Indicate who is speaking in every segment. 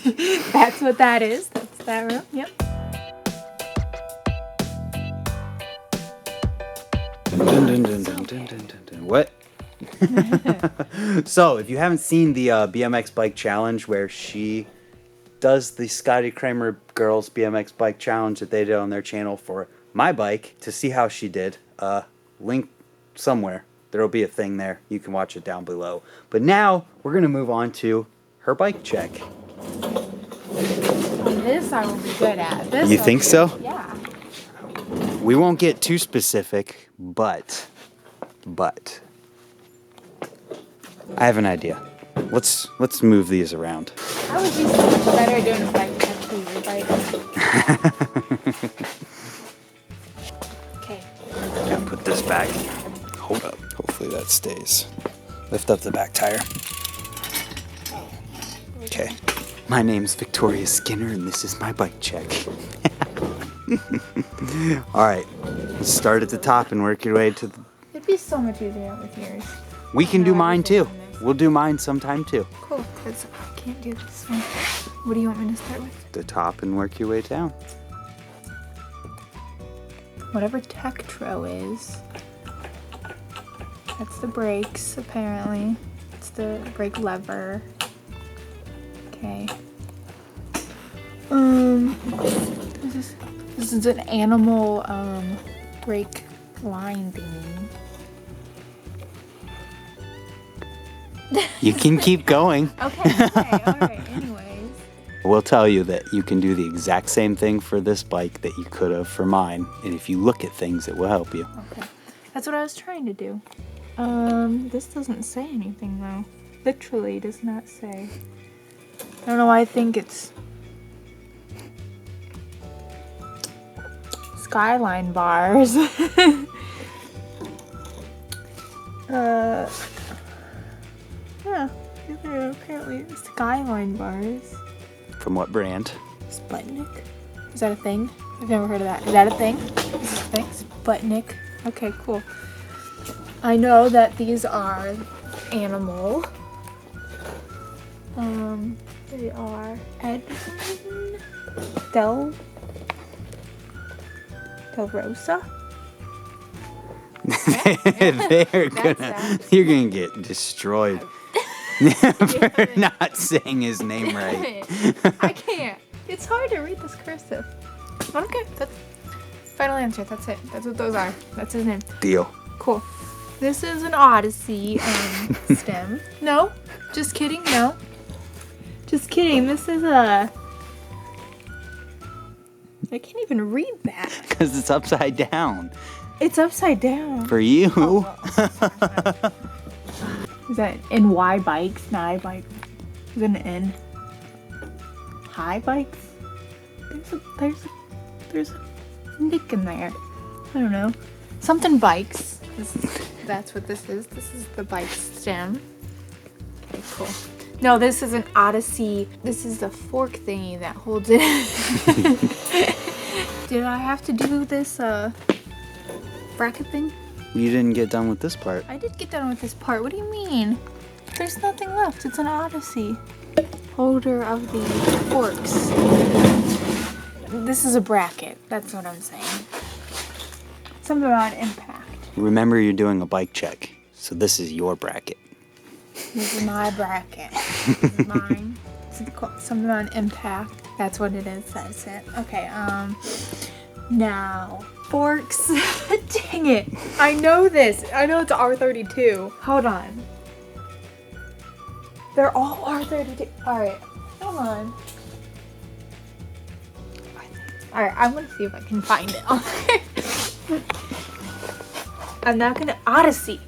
Speaker 1: That's what that is. That's that room. Yep.
Speaker 2: Dun, dun, dun, dun, dun, dun, dun, dun. What? So, if you haven't seen the BMX bike challenge where she does the Scotty Kramer girls BMX bike challenge that they did on their channel for my bike, to see how she did, link somewhere. There'll be a thing there. You can watch it down below. But now we're going to move on to her bike check.
Speaker 1: This I will be good at. This
Speaker 2: You think so?
Speaker 1: Yeah.
Speaker 2: We won't get too specific, but I have an idea. Let's move these around.
Speaker 1: I would be so much better doing a bike check for your bike. Okay.
Speaker 2: Gotta put this back. Hold up. Hopefully that stays. Lift up the back tire. Okay. My name's Victoria Skinner, and this is my bike check. All right. Let's start at the top and work your way to the...
Speaker 1: It'd be so much easier with yours.
Speaker 2: We can do mine too. We'll do mine sometime too.
Speaker 1: Cool, because I can't do this one. What do you want me to start with?
Speaker 2: The top and work your way down.
Speaker 1: Whatever Tektro is. That's the brakes, apparently. It's the brake lever. Okay. This is an animal brake line thingy.
Speaker 2: You can keep going.
Speaker 1: Okay, alright, anyways.
Speaker 2: We'll tell you that you can do the exact same thing for this bike that you could have for mine. And if you look at things, it will help you.
Speaker 1: Okay. That's what I was trying to do. This doesn't say anything though. Literally does not say. I don't know why I think it's Skyline bars. Yeah, they're apparently Skyline bars.
Speaker 2: From what brand?
Speaker 1: Sputnik? Is that a thing? I've never heard of that. Is that a thing? Is this a thing? Sputnik. Okay, cool. I know that these are animal. They are Edmund Del Rosa.
Speaker 2: You're gonna get destroyed for not saying his name right.
Speaker 1: I can't. It's hard to read this cursive. Okay, that's final answer. That's it. That's what those are. That's his name.
Speaker 2: Deal.
Speaker 1: Cool. This is an Odyssey stem. No, just kidding. No, just kidding. This is a. I can't even read that.
Speaker 2: Because it's upside down.
Speaker 1: It's upside down.
Speaker 2: For you.
Speaker 1: Oh, sorry. Is that in Y bikes? Not I bike. Is it an N? High bikes? There's a nick in there. I don't know. Something bikes. That's what this is. This is the bike stem. Okay, cool. No, this is an Odyssey. This is the fork thingy that holds it. Did I have to do this bracket thing?
Speaker 2: You didn't get done with this part.
Speaker 1: I did get done with this part. What do you mean? There's nothing left. It's an Odyssey. Holder of the forks. This is a bracket. That's what I'm saying. Something about impact.
Speaker 2: Remember, you're doing a bike check, so this is your bracket.
Speaker 1: This is my bracket. This is mine. Something on impact. That's what it is. That's it. Okay. Now forks. Dang it! I know this. I know it's R32. Hold on. They're all R32. All right. Hold on. All right. I'm gonna see if I can find it. I'm not gonna Odyssey.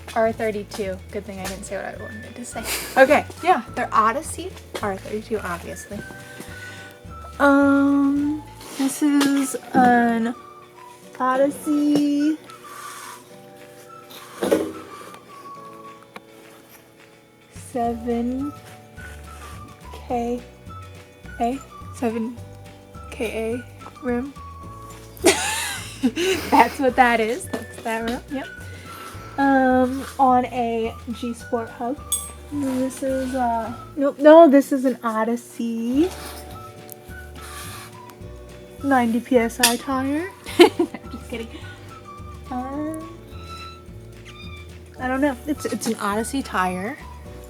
Speaker 1: R32. Good thing I didn't say what I wanted to say. Okay, yeah, they're Odyssey. R32, obviously. This is an Odyssey. Seven K A 7KA rim. That's what that is. That's that rim. Yep. On a G Sport hub. This is nope, no, this is an Odyssey 90 psi tire. Just kidding. I don't know. It's an Odyssey tire.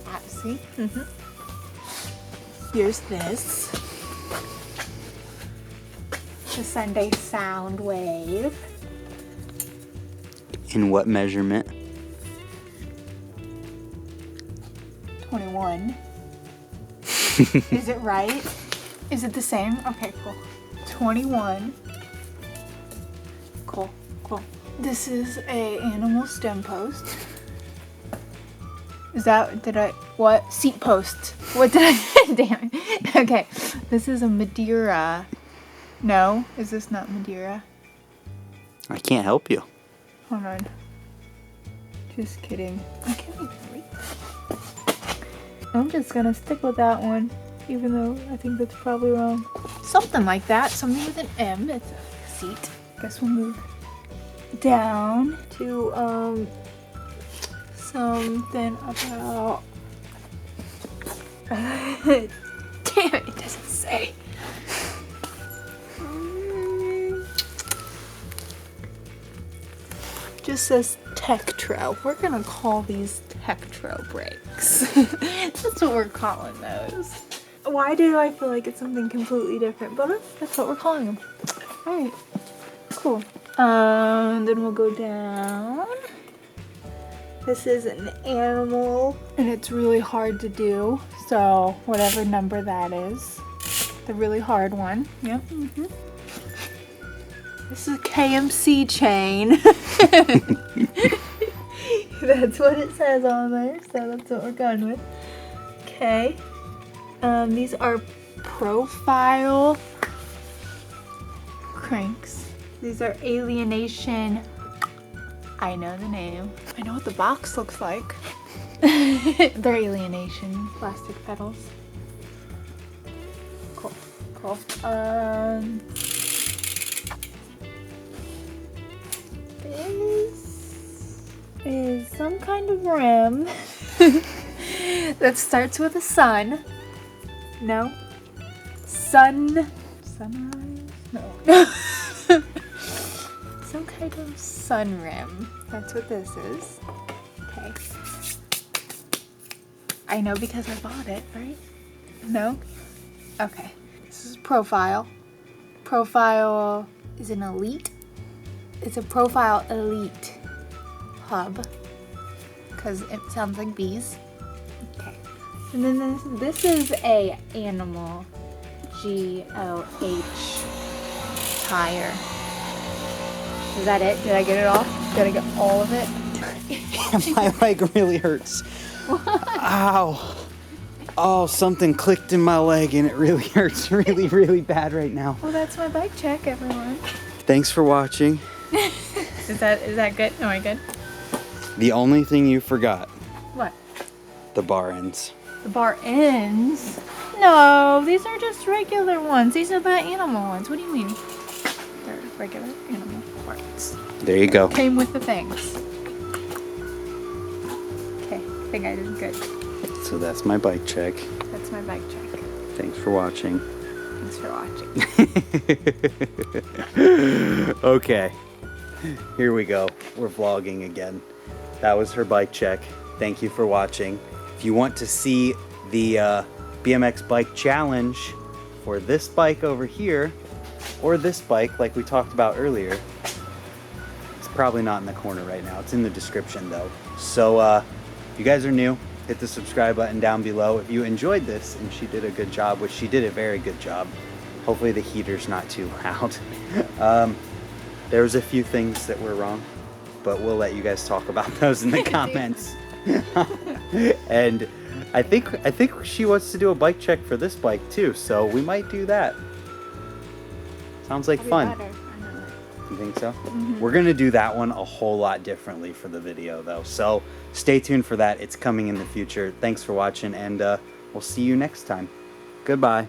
Speaker 1: Odyssey. Here's this. The Sunday Soundwave.
Speaker 2: In what measurement?
Speaker 1: 21. Is it right? Is it the same? Okay, cool. 21. Cool, cool. This is a animal stem post. Is that, what? Seat post. What did I, damn it. Okay, this is a Madeira. No, is this not Madeira?
Speaker 2: I can't help you.
Speaker 1: Hold on. Just kidding. I can't even read. I'm just gonna stick with that one, even though I think that's probably wrong. Something like that. Something with an M. It's a seat. Guess we'll move down to something about. Damn it! It doesn't say. Just says Tektro. We're gonna call these Tektro brakes. That's what we're calling those. Why do I feel like it's something completely different? But that's what we're calling them. Alright. Cool. Then we'll go down. This is an animal, and it's really hard to do. So whatever number that is. The really hard one. Yep. This is a KMC chain. That's what it says on there, so that's what we're going with. Okay. These are profile cranks. These are Alienation. I know the name. I know what the box looks like. They're Alienation plastic pedals. Cool. Cool. This is some kind of rim that starts with a sun. No. Sunrise? No. Some kind of sun rim. That's what this is. Okay. I know because I bought it, right? No? Okay. This is profile. Profile is an elite. It's a profile elite hub. Because it sounds like bees. Okay. And then this is a animal GOH tire. Is that it? Did I get it all? Did I get all of it?
Speaker 2: My leg really hurts.
Speaker 1: What?
Speaker 2: Ow. Oh, something clicked in my leg and it really hurts really, really bad right now.
Speaker 1: Well, that's my bike check, everyone.
Speaker 2: Thanks for watching.
Speaker 1: Is that good? Am I good?
Speaker 2: The only thing you forgot,
Speaker 1: What?
Speaker 2: the bar ends.
Speaker 1: The bar ends? No, these are just regular ones. These are the animal ones. What do you mean? They're regular animal parts.
Speaker 2: There you go.
Speaker 1: Came with the things. Okay, I think I did good.
Speaker 2: So that's my bike check.
Speaker 1: That's my bike check.
Speaker 2: Thanks for watching.
Speaker 1: Thanks for watching.
Speaker 2: Okay, here we go. We're vlogging again. That was her bike check. Thank you for watching. If you want to see the BMX bike challenge for this bike over here, or this bike like we talked about earlier, it's probably not in the corner right now. It's in the description though. So if you guys are new, hit the subscribe button down below. If you enjoyed this and she did a good job, which she did a very good job, hopefully the heater's not too loud. There was a few things that were wrong, but we'll let you guys talk about those in the comments. And I think she wants to do a bike check for this bike too, so we might do that. Sounds like fun. You think so? Mm-hmm. We're gonna do that one a whole lot differently for the video though, so stay tuned for that. It's coming in the future. Thanks for watching, and we'll see you next time. Goodbye.